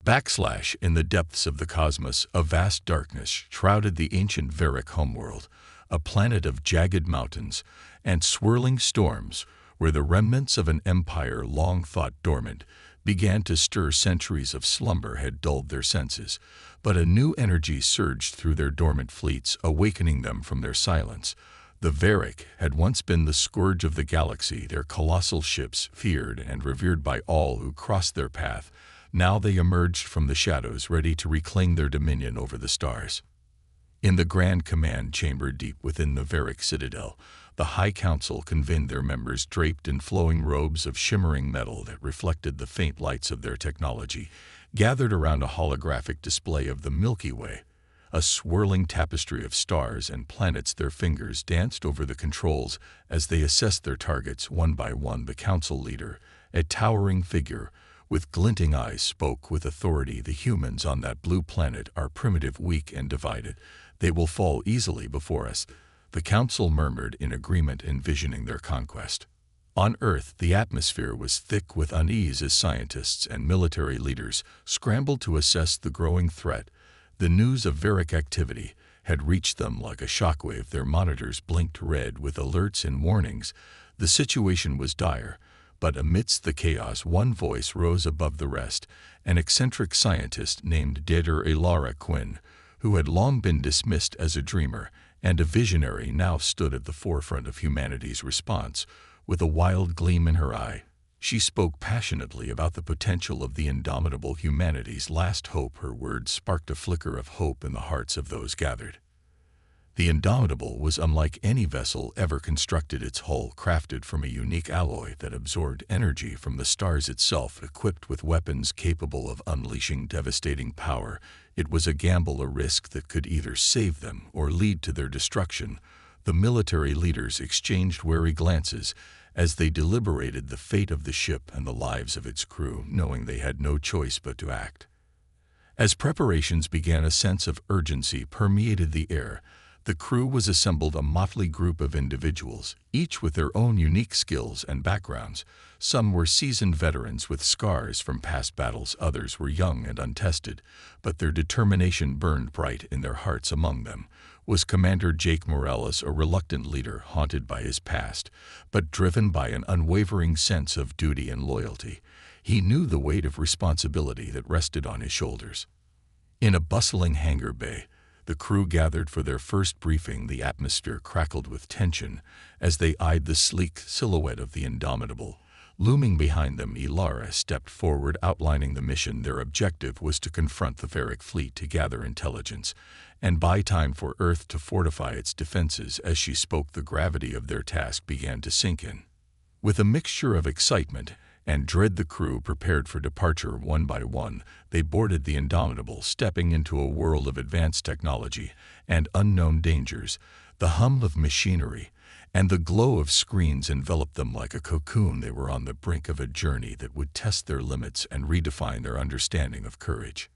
In the depths of the cosmos, a vast darkness shrouded the ancient Varick homeworld, a planet of jagged mountains and swirling storms where the remnants of an empire long thought dormant began to stir. Centuries of slumber had dulled their senses, but a new energy surged through their dormant fleets, awakening them from their silence. The Varick had once been the scourge of the galaxy, their colossal ships feared and revered by all who crossed their path. Now they emerged from the shadows, ready to reclaim their dominion over the stars. In the Grand Command Chamber deep within the Varick Citadel, the High Council convened, their members draped in flowing robes of shimmering metal that reflected the faint lights of their technology, gathered around a holographic display of the Milky Way, a swirling tapestry of stars and planets. Their fingers danced over the controls as they assessed their targets one by one. The council leader, a towering figure with glinting eyes, spoke with authority. "The humans on that blue planet are primitive, weak, and divided. They will fall easily before us." The council murmured in agreement, envisioning their conquest. On Earth, the atmosphere was thick with unease as scientists and military leaders scrambled to assess the growing threat. The news of Varick activity had reached them like a shockwave. Their monitors blinked red with alerts and warnings. The situation was dire, but amidst the chaos, one voice rose above the rest, an eccentric scientist named Dr. Ilara Quinn, who had long been dismissed as a dreamer and a visionary, now stood at the forefront of humanity's response. With a wild gleam in her eye, she spoke passionately about the potential of the indomitable, humanity's last hope. Her words sparked a flicker of hope in the hearts of those gathered. The Indomitable was unlike any vessel ever constructed, its hull crafted from a unique alloy that absorbed energy from the stars itself. Equipped with weapons capable of unleashing devastating power, it was a gamble, a risk that could either save them or lead to their destruction. The military leaders exchanged wary glances as they deliberated the fate of the ship and the lives of its crew, knowing they had no choice but to act. As preparations began, a sense of urgency permeated the air. The crew was assembled, a motley group of individuals, each with their own unique skills and backgrounds. Some were seasoned veterans with scars from past battles, others were young and untested, but their determination burned bright in their hearts. Among them was Commander Jake Morales, a reluctant leader haunted by his past, but driven by an unwavering sense of duty and loyalty. He knew the weight of responsibility that rested on his shoulders. In a bustling hangar bay, the crew gathered for their first briefing. The atmosphere crackled with tension as they eyed the sleek silhouette of the Indomitable. Looming behind them, Ilara stepped forward, outlining the mission. Their objective was to confront the Varick fleet, to gather intelligence, and buy time for Earth to fortify its defenses. As she spoke, the gravity of their task began to sink in. With a mixture of excitement and dread, the crew prepared for departure. One by one, they boarded the Indomitable, stepping into a world of advanced technology and unknown dangers. The hum of machinery and the glow of screens enveloped them like a cocoon. They were on the brink of a journey that would test their limits and redefine their understanding of courage.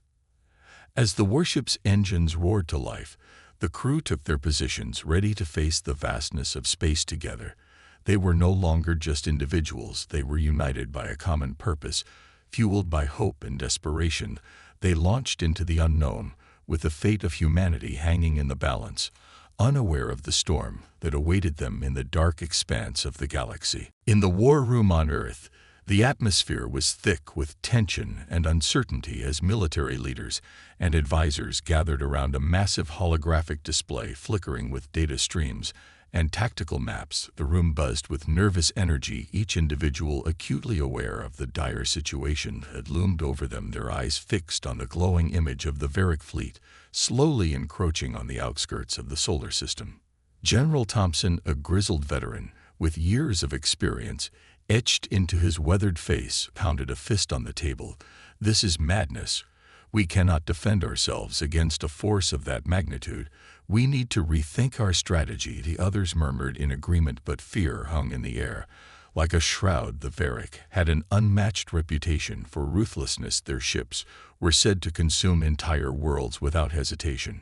As the warship's engines roared to life, the crew took their positions, ready to face the vastness of space together. They were no longer just individuals, they were united by a common purpose. Fueled by hope and desperation, they launched into the unknown, with the fate of humanity hanging in the balance, unaware of the storm that awaited them in the dark expanse of the galaxy. In the war room on Earth, the atmosphere was thick with tension and uncertainty as military leaders and advisors gathered around a massive holographic display flickering with data streams and tactical maps. The room buzzed with nervous energy, each individual acutely aware of the dire situation that loomed over them, their eyes fixed on the glowing image of the Varick fleet, slowly encroaching on the outskirts of the solar system. General Thompson, a grizzled veteran with years of experience etched into his weathered face, pounded a fist on the table. "This is madness. We cannot defend ourselves against a force of that magnitude. We need to rethink our strategy." The others murmured in agreement, but fear hung in the air. Like a shroud, the Varick had an unmatched reputation for ruthlessness. Their ships were said to consume entire worlds without hesitation.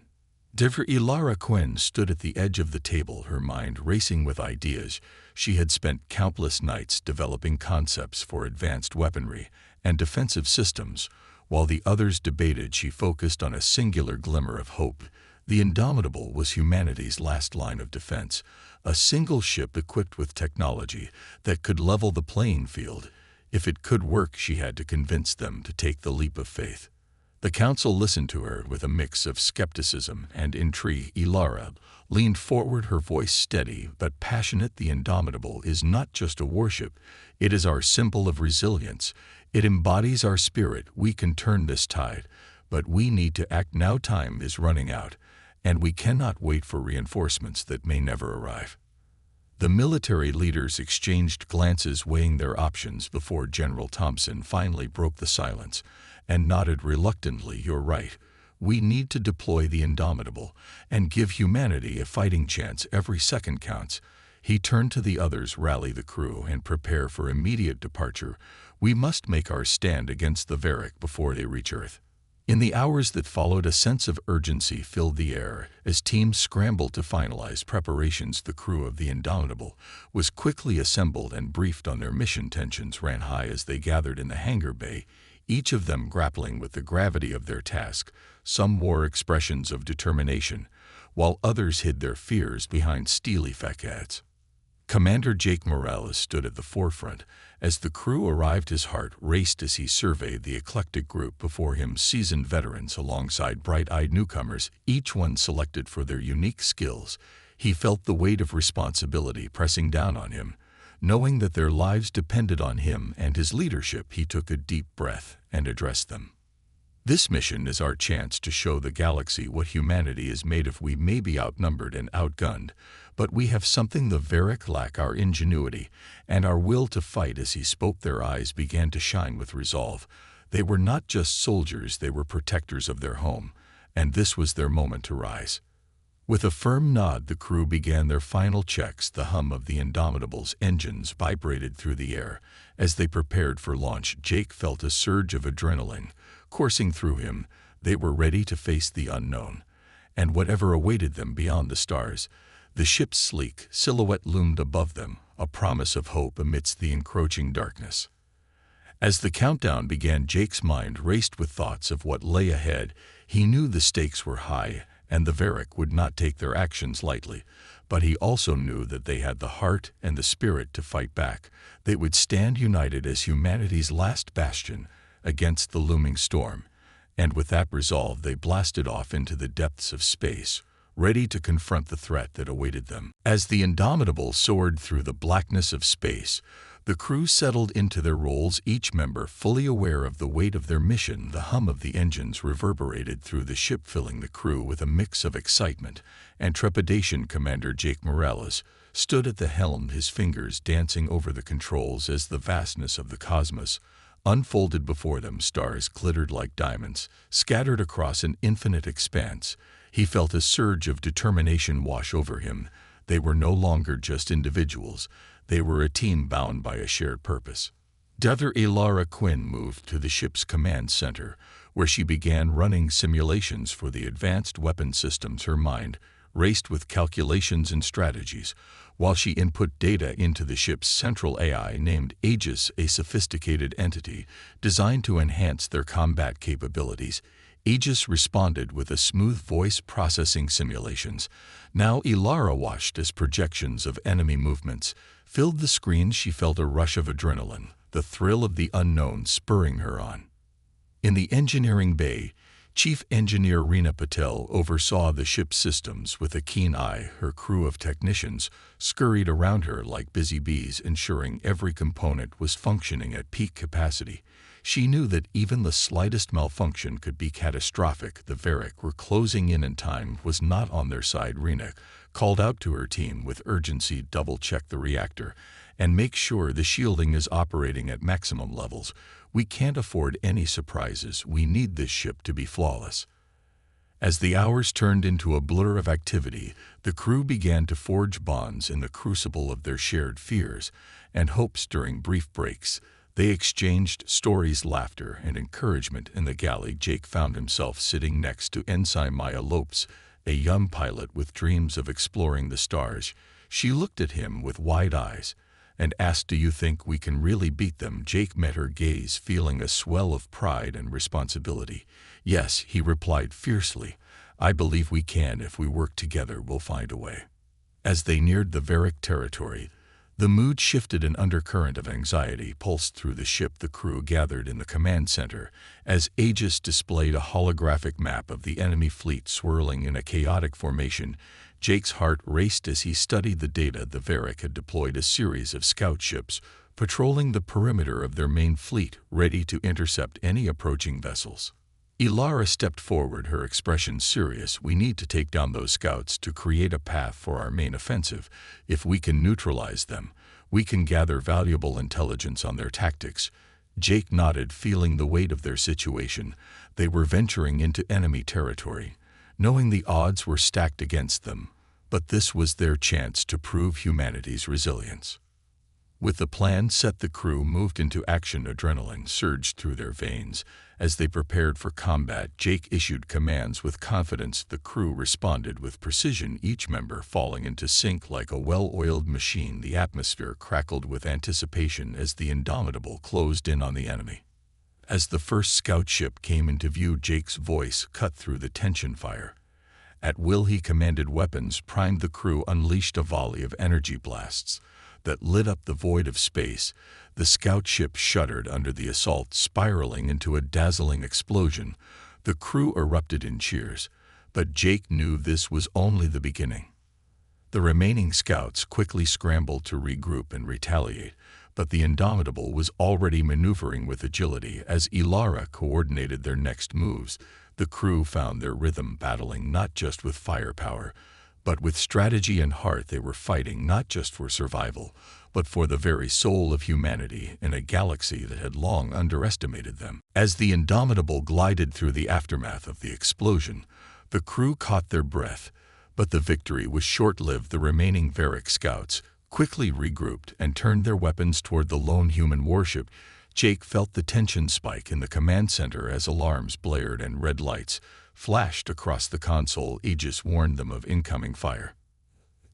Dr. Ilara Quinn stood at the edge of the table, her mind racing with ideas. She had spent countless nights developing concepts for advanced weaponry and defensive systems. While the others debated, she focused on a singular glimmer of hope. The Indomitable was humanity's last line of defense, a single ship equipped with technology that could level the playing field. If it could work, she had to convince them to take the leap of faith. The council listened to her with a mix of skepticism and intrigue. Ilara leaned forward, her voice steady but passionate. The Indomitable is not just a warship, it is our symbol of resilience. It embodies our spirit. We can turn this tide, but we need to act now. Time is running out, and we cannot wait for reinforcements that may never arrive. The military leaders exchanged glances, weighing their options before General Thompson finally broke the silence and nodded reluctantly. You're right. We need to deploy the Indomitable and give humanity a fighting chance. Every second counts. He turned to the others. Rally the crew and prepare for immediate departure. We must make our stand against the Varric before they reach Earth. In the hours that followed, a sense of urgency filled the air as teams scrambled to finalize preparations. The crew of the Indomitable was quickly assembled and briefed on their mission. Tensions ran high as they gathered in the hangar bay, each of them grappling with the gravity of their task. Some wore expressions of determination, while others hid their fears behind steely facades. Commander Jake Morales stood at the forefront. As the crew arrived, his heart raced as he surveyed the eclectic group before him. Seasoned veterans alongside bright-eyed newcomers, each one selected for their unique skills. He felt the weight of responsibility pressing down on him. Knowing that their lives depended on him and his leadership, he took a deep breath and addressed them. This mission is our chance to show the galaxy what humanity is made of. We may be outnumbered and outgunned, but we have something the Varric lack: our ingenuity and our will to fight. As he spoke, their eyes began to shine with resolve. They were not just soldiers, they were protectors of their home, and this was their moment to rise. With a firm nod, the crew began their final checks. The hum of the Indomitable's engines vibrated through the air. As they prepared for launch, Jake felt a surge of adrenaline coursing through him. They were ready to face the unknown and whatever awaited them beyond the stars. The ship's sleek silhouette loomed above them, a promise of hope amidst the encroaching darkness. As the countdown began, Jake's mind raced with thoughts of what lay ahead. He knew the stakes were high, and the Varric would not take their actions lightly, but he also knew that they had the heart and the spirit to fight back. They would stand united as humanity's last bastion against the looming storm, and with that resolve they blasted off into the depths of space, ready to confront the threat that awaited them. As the Indomitable soared through the blackness of space, the crew settled into their roles, each member fully aware of the weight of their mission. The hum of the engines reverberated through the ship, filling the crew with a mix of excitement and trepidation. Commander Jake Morales stood at the helm, his fingers dancing over the controls as the vastness of the cosmos unfolded before them. Stars glittered like diamonds, scattered across an infinite expanse. He felt a surge of determination wash over him. They were no longer just individuals. They were a team bound by a shared purpose. Dr. Ilara Quinn moved to the ship's command center, where she began running simulations for the advanced weapon systems. Her mind raced with calculations and strategies, while she input data into the ship's central AI named Aegis, a sophisticated entity designed to enhance their combat capabilities. Aegis responded with a smooth voice processing simulations. Now Ilara watched as projections of enemy movements filled the screen. She felt a rush of adrenaline, the thrill of the unknown spurring her on. In the engineering bay, Chief Engineer Reena Patel oversaw the ship's systems with a keen eye. Her crew of technicians scurried around her like busy bees, ensuring every component was functioning at peak capacity. She knew that even the slightest malfunction could be catastrophic. The Varric were closing in, and time was not on their side. Reena called out to her team with urgency: double-check the reactor and make sure the shielding is operating at maximum levels. We can't afford any surprises. We need this ship to be flawless. As the hours turned into a blur of activity, the crew began to forge bonds in the crucible of their shared fears and hopes. During brief breaks, they exchanged stories, laughter, and encouragement. In the galley, Jake found himself sitting next to Ensign Maya Lopes, a young pilot with dreams of exploring the stars. She looked at him with wide eyes, and asked, "Do you think we can really beat them?" Jake met her gaze, feeling a swell of pride and responsibility. "Yes," he replied fiercely. "I believe we can. If we work together, we'll find a way." As they neared the Varric territory, the mood shifted. An undercurrent of anxiety pulsed through the ship. The crew gathered in the command center as Aegis displayed a holographic map of the enemy fleet swirling in a chaotic formation. Jake's heart raced as he studied the data. The Varric had deployed a series of scout ships, patrolling the perimeter of their main fleet, ready to intercept any approaching vessels. Ilara stepped forward, her expression serious. "We need to take down those scouts to create a path for our main offensive. If we can neutralize them, we can gather valuable intelligence on their tactics." Jake nodded, feeling the weight of their situation. They were venturing into enemy territory, knowing the odds were stacked against them, but this was their chance to prove humanity's resilience. With the plan set, the crew moved into action. Adrenaline surged through their veins. As they prepared for combat, Jake issued commands with confidence. The crew responded with precision, each member falling into sync like a well-oiled machine. The atmosphere crackled with anticipation as the Indomitable closed in on the enemy. As the first scout ship came into view, Jake's voice cut through the tension. "Fire." At will, he commanded. Weapons primed. The crew unleashed a volley of energy blasts that lit up the void of space. The scout ship shuddered under the assault, spiraling into a dazzling explosion. The crew erupted in cheers, but Jake knew this was only the beginning. The remaining scouts quickly scrambled to regroup and retaliate, but the Indomitable was already maneuvering with agility. As Ilara coordinated their next moves, the crew found their rhythm, battling not just with firepower, but with strategy and heart. They were fighting not just for survival, but for the very soul of humanity in a galaxy that had long underestimated them. As the Indomitable glided through the aftermath of the explosion, the crew caught their breath, but the victory was short-lived. The remaining Varric scouts quickly regrouped and turned their weapons toward the lone human warship. Jake felt the tension spike in the command center as alarms blared and red lights flashed across the console. Aegis warned them of incoming fire.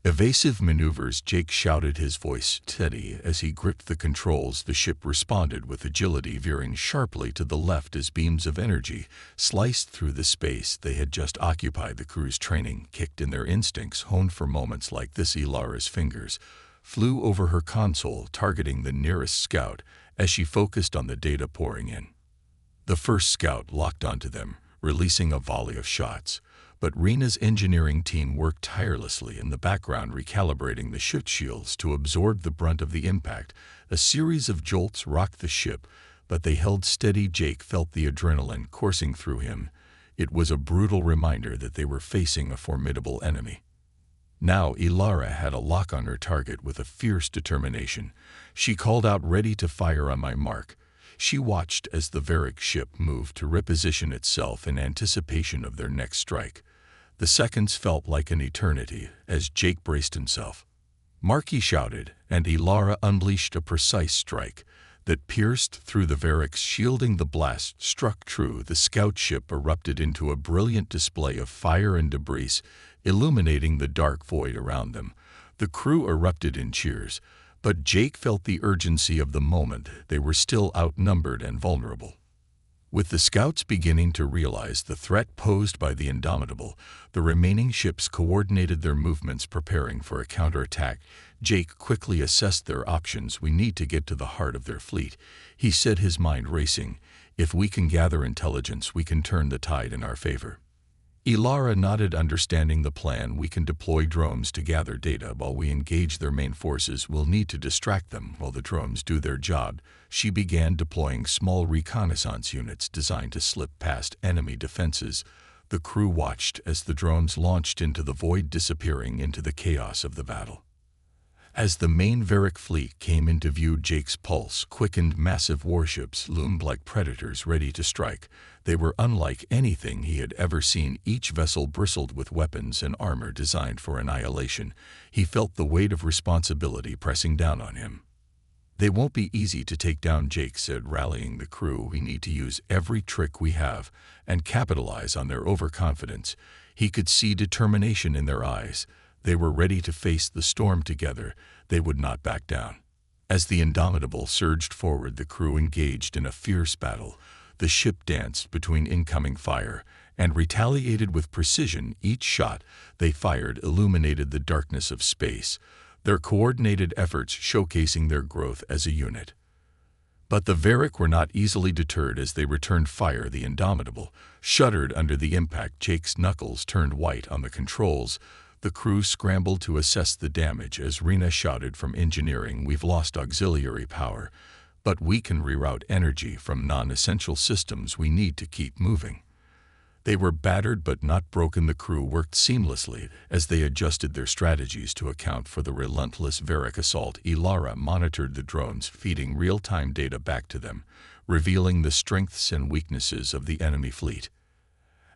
"Evasive maneuvers," Jake shouted, his voice steady as he gripped the controls. The ship responded with agility, veering sharply to the left as beams of energy sliced through the space they had just occupied. The crew's training kicked in, their instincts honed for moments like this. Ilara's fingers flew over her console, targeting the nearest scout as she focused on the data pouring in. The first scout locked onto them, releasing a volley of shots. But Rena's engineering team worked tirelessly in the background, recalibrating the chute shields to absorb the brunt of the impact. A series of jolts rocked the ship, but they held steady. Jake felt the adrenaline coursing through him. It was a brutal reminder that they were facing a formidable enemy. Now Ilara had a lock on her target with a fierce determination. She called out, "Ready to fire on my mark." She watched as the Varric ship moved to reposition itself in anticipation of their next strike. The seconds felt like an eternity as Jake braced himself. "Mark," he shouted, and Ilara unleashed a precise strike that pierced through the Varric's shielding. The blast struck true. The scout ship erupted into a brilliant display of fire and debris, illuminating the dark void around them. The crew erupted in cheers, but Jake felt the urgency of the moment. They were still outnumbered and vulnerable. With the scouts beginning to realize the threat posed by the Indomitable, the remaining ships coordinated their movements, preparing for a counterattack. Jake quickly assessed their options. "We need to get to the heart of their fleet," he said, his mind racing. "If we can gather intelligence, we can turn the tide in our favor." Ilara nodded, understanding the plan. "We can deploy drones to gather data while we engage their main forces. We'll need to distract them while the drones do their job." She began deploying small reconnaissance units designed to slip past enemy defenses. The crew watched as the drones launched into the void, disappearing into the chaos of the battle. As the main Varric fleet came into view, Jake's pulse quickened. Massive warships loomed like predators ready to strike. They were unlike anything he had ever seen. Each vessel bristled with weapons and armor designed for annihilation. He felt the weight of responsibility pressing down on him. "They won't be easy to take down," Jake said, rallying the crew. "We need to use every trick we have and capitalize on their overconfidence." He could see determination in their eyes. They were ready to face the storm together. They would not back down. As the Indomitable surged forward, the crew engaged in a fierce battle. The ship danced between incoming fire and retaliated with precision. Each shot they fired illuminated the darkness of space, their coordinated efforts showcasing their growth as a unit. But the Varric were not easily deterred. As they returned fire, the Indomitable shuddered under the impact. Jake's knuckles turned white on the controls. The crew scrambled to assess the damage as Rena shouted from engineering, "We've lost auxiliary power, but we can reroute energy from non-essential systems. We need to keep moving." They were battered but not broken. The crew worked seamlessly as they adjusted their strategies to account for the relentless Varric assault. Ilara monitored the drones, feeding real-time data back to them, revealing the strengths and weaknesses of the enemy fleet.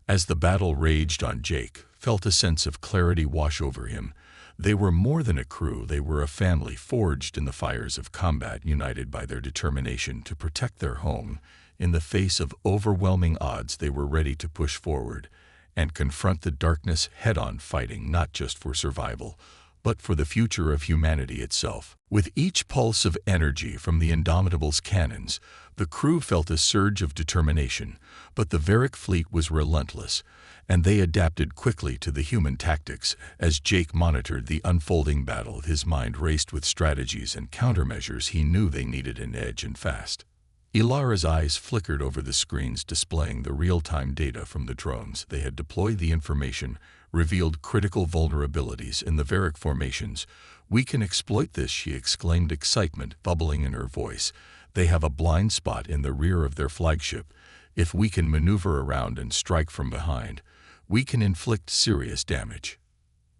As the battle raged on, Jake felt a sense of clarity wash over him. They were more than a crew, they were a family forged in the fires of combat, united by their determination to protect their home. In the face of overwhelming odds, they were ready to push forward and confront the darkness head-on, fighting not just for survival, but for the future of humanity itself. With each pulse of energy from the Indomitable's cannons, the crew felt a surge of determination, but the Varric fleet was relentless, and they adapted quickly to the human tactics. As Jake monitored the unfolding battle, his mind raced with strategies and countermeasures. He knew they needed an edge, and fast. Ilara's eyes flickered over the screens displaying the real-time data from the drones. They had deployed. The information revealed critical vulnerabilities in the Varric formations. "We can exploit this," she exclaimed, excitement bubbling in her voice. "They have a blind spot in the rear of their flagship. If we can maneuver around and strike from behind, we can inflict serious damage."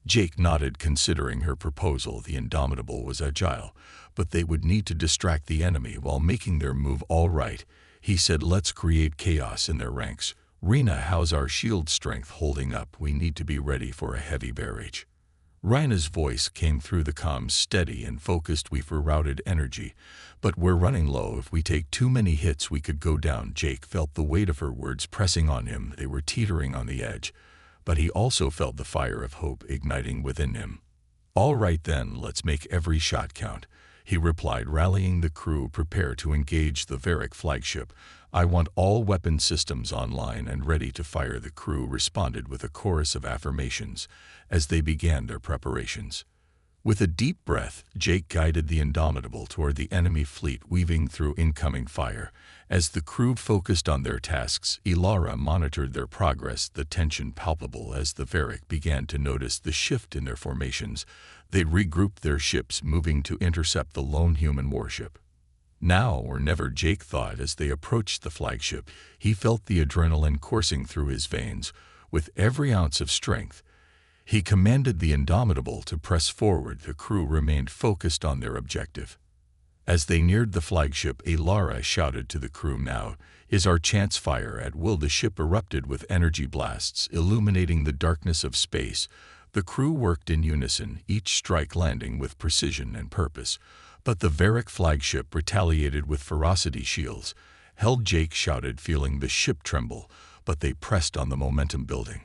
Jake nodded, considering her proposal. The Indomitable was agile, but they would need to distract the enemy while making their move. "All right," he said, "let's create chaos in their ranks. Rena, how's our shield strength holding up? We need to be ready for a heavy barrage." Rina's voice came through the comms, steady and focused. "We've rerouted energy, but we're running low. If we take too many hits, we could go down." Jake felt the weight of her words pressing on him. They were teetering on the edge, but he also felt the fire of hope igniting within him. "All right then, let's make every shot count," he replied, rallying the crew. "Prepare to engage the Varric flagship. I want all weapon systems online and ready to fire." The crew responded with a chorus of affirmations as they began their preparations. With a deep breath, Jake guided the Indomitable toward the enemy fleet, weaving through incoming fire. As the crew focused on their tasks, Ilara monitored their progress, the tension palpable. As the Varric began to notice the shift in their formations, they regrouped their ships, moving to intercept the lone human warship. Now or never, Jake thought. As they approached the flagship, he felt the adrenaline coursing through his veins. With every ounce of strength, he commanded the Indomitable to press forward. The crew remained focused on their objective. As they neared the flagship, Ilara shouted to the crew, "Now is our chance. Fire at will." The ship erupted with energy blasts, illuminating the darkness of space. The crew worked in unison, each strike landing with precision and purpose. But the Varric flagship retaliated with ferocity. "Shields held," Jake shouted, feeling the ship tremble, but they pressed on, the momentum building.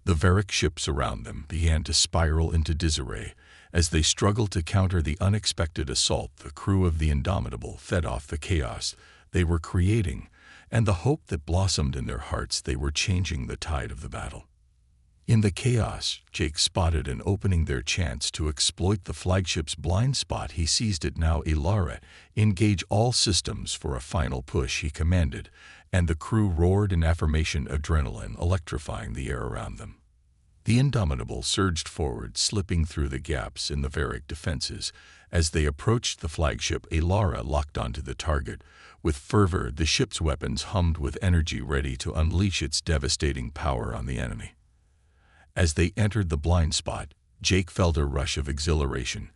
The Varric ships around them began to spiral into disarray. As they struggled to counter the unexpected assault, the crew of the Indomitable fed off the chaos they were creating and the hope that blossomed in their hearts. They were changing the tide of the battle. In the chaos, Jake spotted an opening, their chance to exploit the flagship's blind spot. He seized it. "Now, Ilara, engage all systems for a final push," he commanded, and the crew roared in affirmation, adrenaline electrifying the air around them. The Indomitable surged forward, slipping through the gaps in the Varric defenses. As they approached the flagship, Ilara locked onto the target. With fervor, the ship's weapons hummed with energy, ready to unleash its devastating power on the enemy. As they entered the blind spot, Jake felt a rush of exhilaration.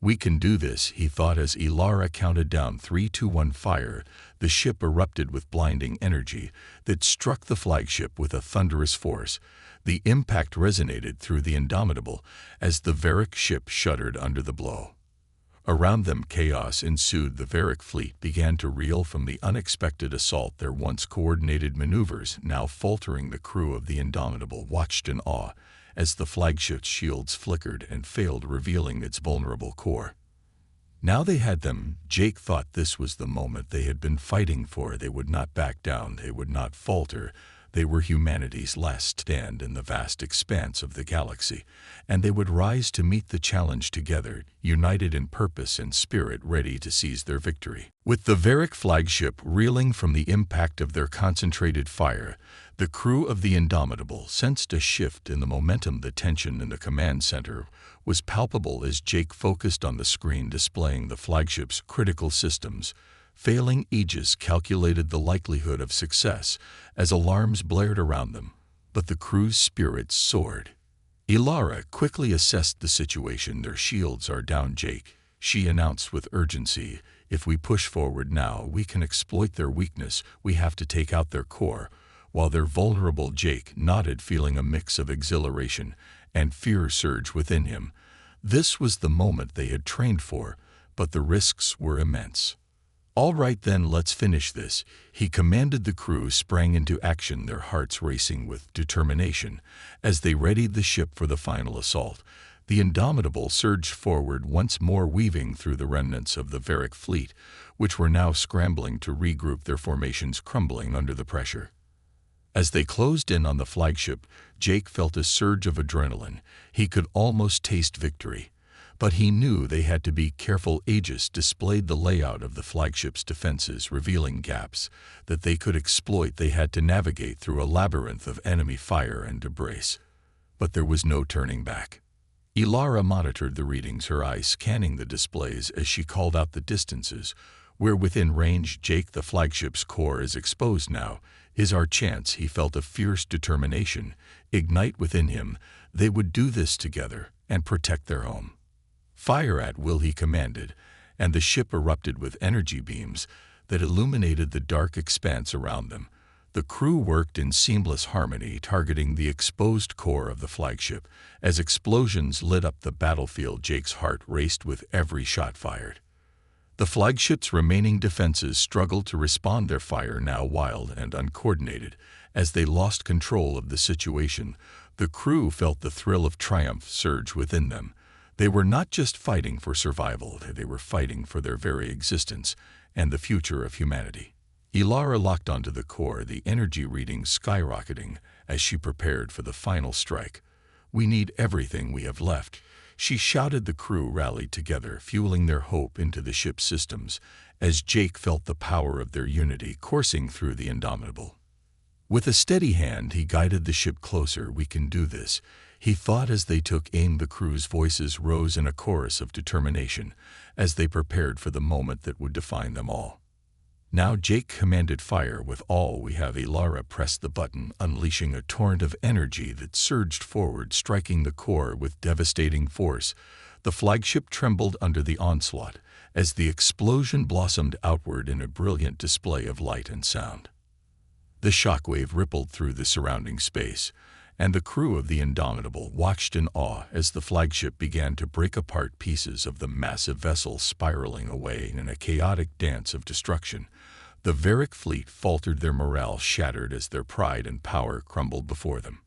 "We can do this," he thought as Ilara counted down 3, 2, 1, fire. The ship erupted with blinding energy that struck the flagship with a thunderous force. The impact resonated through the Indomitable as the Varric ship shuddered under the blow. Around them, chaos ensued. The Varric fleet began to reel from the unexpected assault, their once coordinated maneuvers now faltering. The crew of the Indomitable watched in awe as the flagship's shields flickered and failed, revealing its vulnerable core. Now they had them. Jake thought this was the moment they had been fighting for. They would not back down. They would not falter. They were humanity's last stand in the vast expanse of the galaxy, and they would rise to meet the challenge together, united in purpose and spirit, ready to seize their victory. With the Varric flagship reeling from the impact of their concentrated fire, the crew of the Indomitable sensed a shift in the momentum. The tension in the command center was palpable as Jake focused on the screen displaying the flagship's critical systems. Failing Aegis calculated the likelihood of success as alarms blared around them, but the crew's spirits soared. Ilara quickly assessed the situation. Their shields are down, Jake, she announced with urgency. If we push forward now, we can exploit their weakness. We have to take out their core. While they're vulnerable, Jake nodded, feeling a mix of exhilaration and fear surge within him. This was the moment they had trained for, but the risks were immense. All right then, let's finish this, he commanded. The crew sprang into action, their hearts racing with determination. As they readied the ship for the final assault, the Indomitable surged forward once more, weaving through the remnants of the Varric fleet, which were now scrambling to regroup, their formations crumbling under the pressure. As they closed in on the flagship, Jake felt a surge of adrenaline. He could almost taste victory. But he knew they had to be careful. Aegis displayed the layout of the flagship's defenses, revealing gaps that they could exploit. They had to navigate through a labyrinth of enemy fire and debris. But there was no turning back. Ilara monitored the readings, her eyes scanning the displays as she called out the distances. We're within range, Jake. The flagship's core is exposed now. Is our chance. He felt a fierce determination ignite within him. They would do this together and protect their home. Fire at will, he commanded, and the ship erupted with energy beams that illuminated the dark expanse around them. The crew worked in seamless harmony, targeting the exposed core of the flagship. As explosions lit up the battlefield, Jake's heart raced with every shot fired. The flagship's remaining defenses struggled to respond, their fire now wild and uncoordinated. As they lost control of the situation, the crew felt the thrill of triumph surge within them. They were not just fighting for survival, they were fighting for their very existence and the future of humanity. Ilara locked onto the core, the energy readings skyrocketing as she prepared for the final strike. We need everything we have left, she shouted. The crew rallied together, fueling their hope into the ship's systems, as Jake felt the power of their unity coursing through the Indomitable. With a steady hand, he guided the ship closer. We can do this, he thought as they took aim. The crew's voices rose in a chorus of determination as they prepared for the moment that would define them all. Now Jake commanded, fire with all we have. Ilara pressed the button, unleashing a torrent of energy that surged forward, striking the core with devastating force. The flagship trembled under the onslaught as the explosion blossomed outward in a brilliant display of light and sound. The shockwave rippled through the surrounding space, and the crew of the Indomitable watched in awe as the flagship began to break apart, pieces of the massive vessel spiraling away in a chaotic dance of destruction. The Varric fleet faltered, their morale shattered as their pride and power crumbled before them.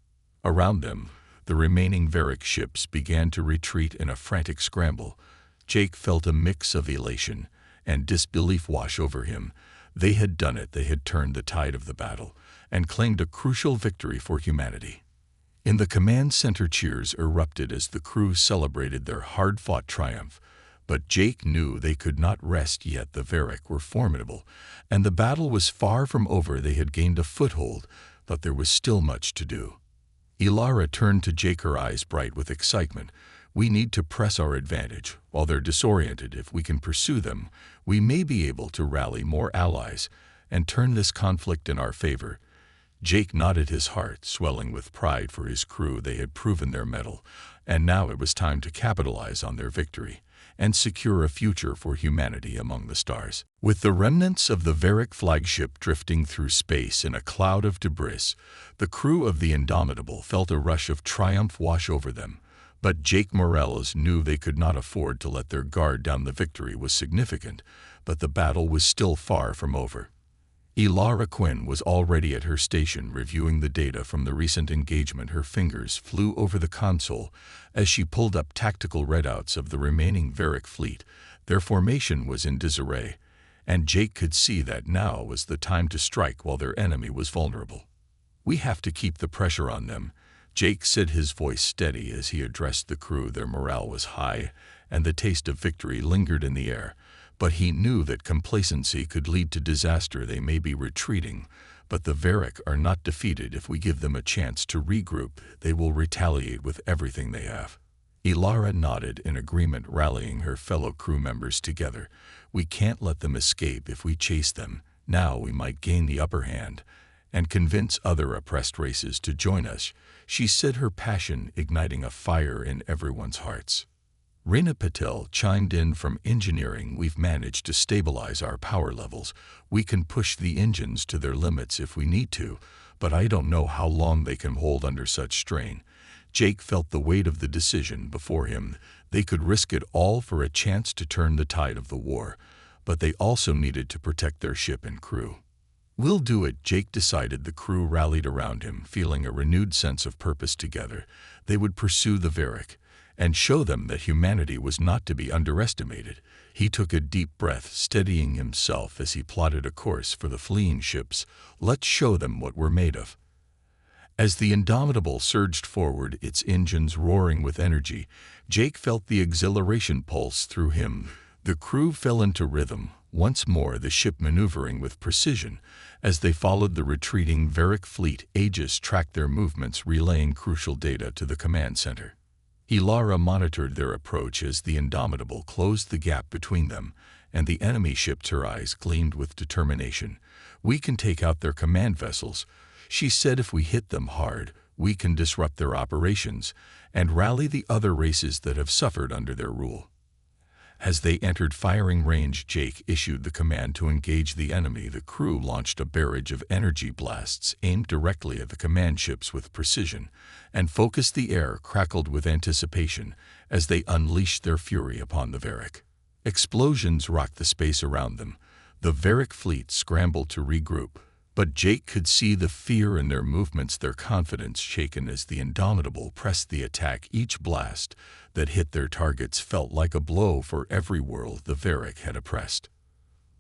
Around them, the remaining Varric ships began to retreat in a frantic scramble. Jake felt a mix of elation and disbelief wash over him. They had done it. They had turned the tide of the battle and claimed a crucial victory for humanity. In the command center, cheers erupted as the crew celebrated their hard-fought triumph. But Jake knew they could not rest yet. The Varric were formidable, and the battle was far from over. They had gained a foothold, but there was still much to do. Ilara turned to Jake, her eyes bright with excitement. We need to press our advantage while they're disoriented. If we can pursue them, we may be able to rally more allies and turn this conflict in our favor. Jake nodded, his heart swelling with pride for his crew. They had proven their mettle, and now it was time to capitalize on their victory and secure a future for humanity among the stars. With the remnants of the Varric flagship drifting through space in a cloud of debris, the crew of the Indomitable felt a rush of triumph wash over them. But Jake Morales knew they could not afford to let their guard down. The victory was significant, but the battle was still far from over. Elara Quinn was already at her station reviewing the data from the recent engagement. Her fingers flew over the console as she pulled up tactical readouts of the remaining Varric fleet. Their formation was in disarray, and Jake could see that now was the time to strike while their enemy was vulnerable. "We have to keep the pressure on them," Jake said, his voice steady as he addressed the crew. Their morale was high, and the taste of victory lingered in the air. But he knew that complacency could lead to disaster. "They may be retreating, but the Varric are not defeated. If we give them a chance to regroup, they will retaliate with everything they have." Elara nodded in agreement, rallying her fellow crew members together. "We can't let them escape. If we chase them now, we might gain the upper hand and convince other oppressed races to join us," she said, her passion igniting a fire in everyone's hearts. Reena Patel chimed in from engineering. "We've managed to stabilize our power levels. We can push the engines to their limits if we need to, but I don't know how long they can hold under such strain." Jake felt the weight of the decision before him. They could risk it all for a chance to turn the tide of the war, but they also needed to protect their ship and crew. "We'll do it," Jake decided. The crew rallied around him, feeling a renewed sense of purpose. Together, they would pursue the Varric and show them that humanity was not to be underestimated. He took a deep breath, steadying himself as he plotted a course for the fleeing ships. "Let's show them what we're made of." As the Indomitable surged forward, its engines roaring with energy, Jake felt the exhilaration pulse through him. The crew fell into rhythm, once more the ship maneuvering with precision. As they followed the retreating Varric fleet, Aegis tracked their movements, relaying crucial data to the command center. Elara monitored their approach as the Indomitable closed the gap between them and the enemy ships. Her eyes gleamed with determination. "We can take out their command vessels," she said. "If we hit them hard, we can disrupt their operations and rally the other races that have suffered under their rule." As they entered firing range, Jake issued the command to engage the enemy. The crew launched a barrage of energy blasts aimed directly at the command ships with precision, and focused. The air crackled with anticipation as they unleashed their fury upon the Varric. Explosions rocked the space around them. The Varric fleet scrambled to regroup, but Jake could see the fear in their movements, their confidence shaken as the Indomitable pressed the attack. Each blast that hit their targets felt like a blow for every world the Varric had oppressed.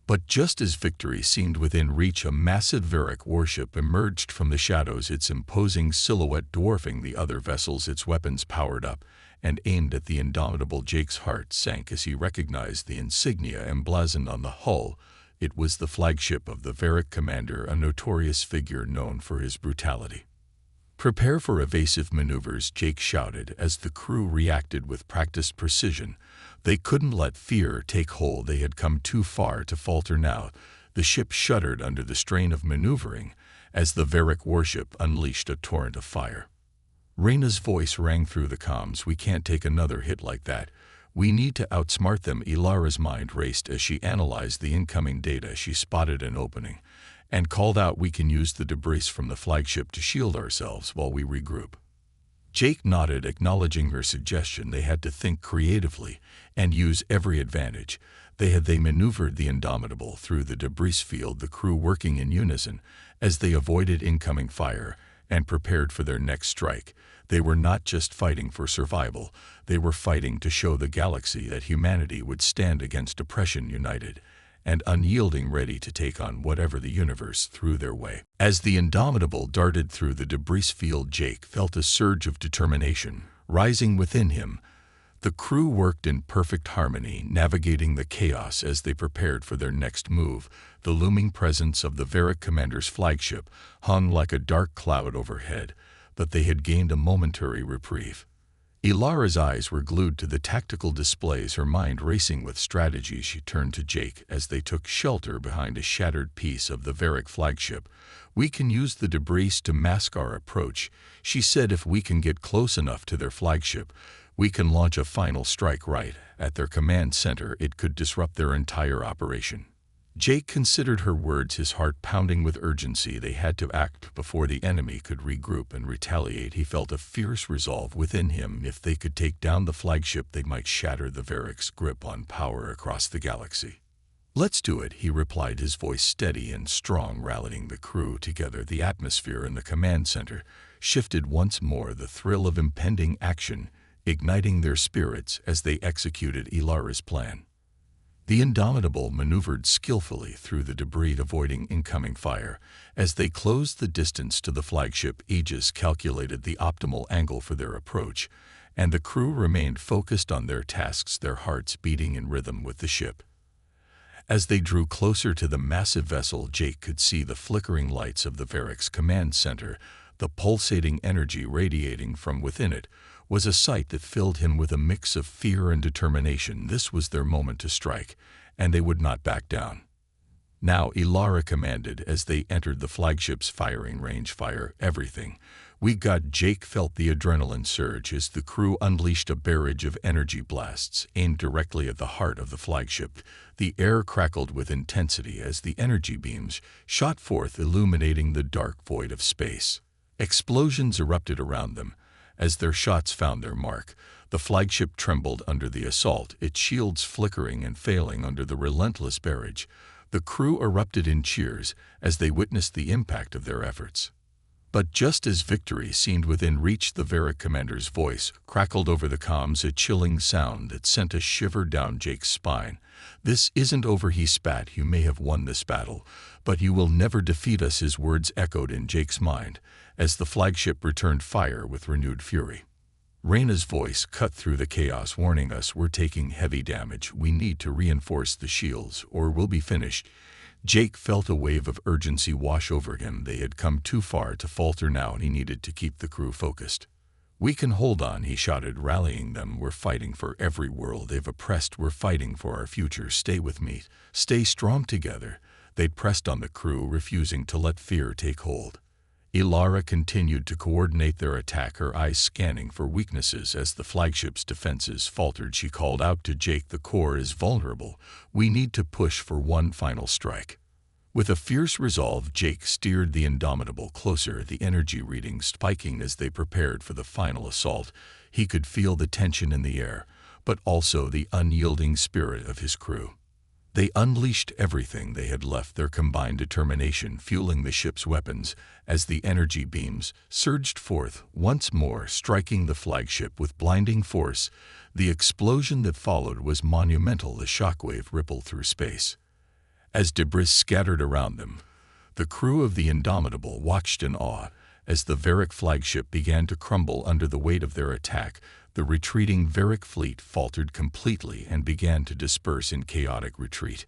But just as victory seemed within reach, a massive Varric warship emerged from the shadows, its imposing silhouette dwarfing the other vessels. Its weapons powered up and aimed at the Indomitable. Jake's heart sank as he recognized the insignia emblazoned on the hull. It was the flagship of the Varric commander, a notorious figure known for his brutality. "Prepare for evasive maneuvers," Jake shouted as the crew reacted with practiced precision. They couldn't let fear take hold. They had come too far to falter now. The ship shuddered under the strain of maneuvering as the Varric warship unleashed a torrent of fire. Reena's voice rang through the comms. "We can't take another hit like that. We need to outsmart them." Elara's mind raced as she analyzed the incoming data. She spotted an opening and called out, "We can use the debris from the flagship to shield ourselves while we regroup." Jake nodded, acknowledging her suggestion. They had to think creatively and use every advantage. They maneuvered the Indomitable through the debris field, the crew working in unison as they avoided incoming fire and prepared for their next strike. They were not just fighting for survival, they were fighting to show the galaxy that humanity would stand against oppression, united and unyielding, ready to take on whatever the universe threw their way. As the Indomitable darted through the debris field, Jake felt a surge of determination rising within him. The crew worked in perfect harmony, navigating the chaos as they prepared for their next move. The looming presence of the Varric commander's flagship hung like a dark cloud overhead, but they had gained a momentary reprieve. Elara's eyes were glued to the tactical displays, her mind racing with strategy. She turned to Jake as they took shelter behind a shattered piece of the Varric flagship. "We can use the debris to mask our approach," she said. "If we can get close enough to their flagship, we can launch a final strike right at their command center. It could disrupt their entire operation." Jake considered her words, his heart pounding with urgency. They had to act before the enemy could regroup and retaliate. He felt a fierce resolve within him. If they could take down the flagship, they might shatter the Varric's grip on power across the galaxy. "Let's do it," he replied, his voice steady and strong, rallying the crew together. The atmosphere in the command center shifted once more, the thrill of impending action igniting their spirits as they executed Ilara's plan. The Indomitable maneuvered skillfully through the debris, avoiding incoming fire. As they closed the distance to the flagship, Aegis calculated the optimal angle for their approach, and the crew remained focused on their tasks, their hearts beating in rhythm with the ship. As they drew closer to the massive vessel, Jake could see the flickering lights of the Varric's command center. The pulsating energy radiating from within it was a sight that filled him with a mix of fear and determination. This was their moment to strike, and they would not back down. "Now," Ilara commanded as they entered the flagship's firing range. "Fire everything." "We got." Jake felt the adrenaline surge as the crew unleashed a barrage of energy blasts aimed directly at the heart of the flagship. The air crackled with intensity as the energy beams shot forth, illuminating the dark void of space. Explosions erupted around them. As their shots found their mark, the flagship trembled under the assault, its shields flickering and failing under the relentless barrage. The crew erupted in cheers as they witnessed the impact of their efforts. But just as victory seemed within reach, the Varric commander's voice crackled over the comms, a chilling sound that sent a shiver down Jake's spine. "This isn't over," he spat. "You may have won this battle, but you will never defeat us." His words echoed in Jake's mind as the flagship returned fire with renewed fury. Reyna's voice cut through the chaos, warning us, "We're taking heavy damage. We need to reinforce the shields, or we'll be finished." Jake felt a wave of urgency wash over him. They had come too far to falter now, and he needed to keep the crew focused. "We can hold on," he shouted, rallying them. "We're fighting for every world they've oppressed. We're fighting for our future. Stay with me. Stay strong together." They pressed on the crew, refusing to let fear take hold. Ilara continued to coordinate their attack, her eyes scanning for weaknesses as the flagship's defenses faltered. She called out to Jake, "The core is vulnerable. We need to push for one final strike." With a fierce resolve, Jake steered the Indomitable closer, the energy readings spiking as they prepared for the final assault. He could feel the tension in the air, but also the unyielding spirit of his crew. They unleashed everything they had left, their combined determination fueling the ship's weapons as the energy beams surged forth once more, striking the flagship with blinding force. The explosion that followed was monumental, a shockwave rippled through space. As debris scattered around them, the crew of the Indomitable watched in awe as the Varric flagship began to crumble under the weight of their attack. The retreating Varric fleet faltered completely and began to disperse in chaotic retreat.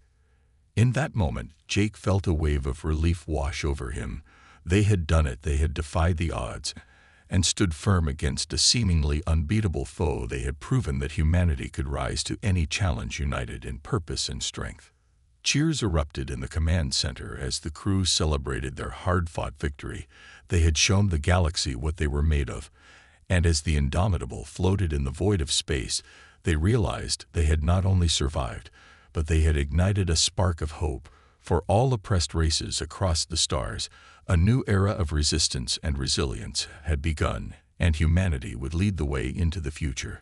In that moment, Jake felt a wave of relief wash over him. They had done it. They had defied the odds and stood firm against a seemingly unbeatable foe. They had proven that humanity could rise to any challenge, united in purpose and strength. Cheers erupted in the command center as the crew celebrated their hard-fought victory. They had shown the galaxy what they were made of. And as the Indomitable floated in the void of space, they realized they had not only survived, but they had ignited a spark of hope for all oppressed races across the stars. A new era of resistance and resilience had begun, and humanity would lead the way into the future.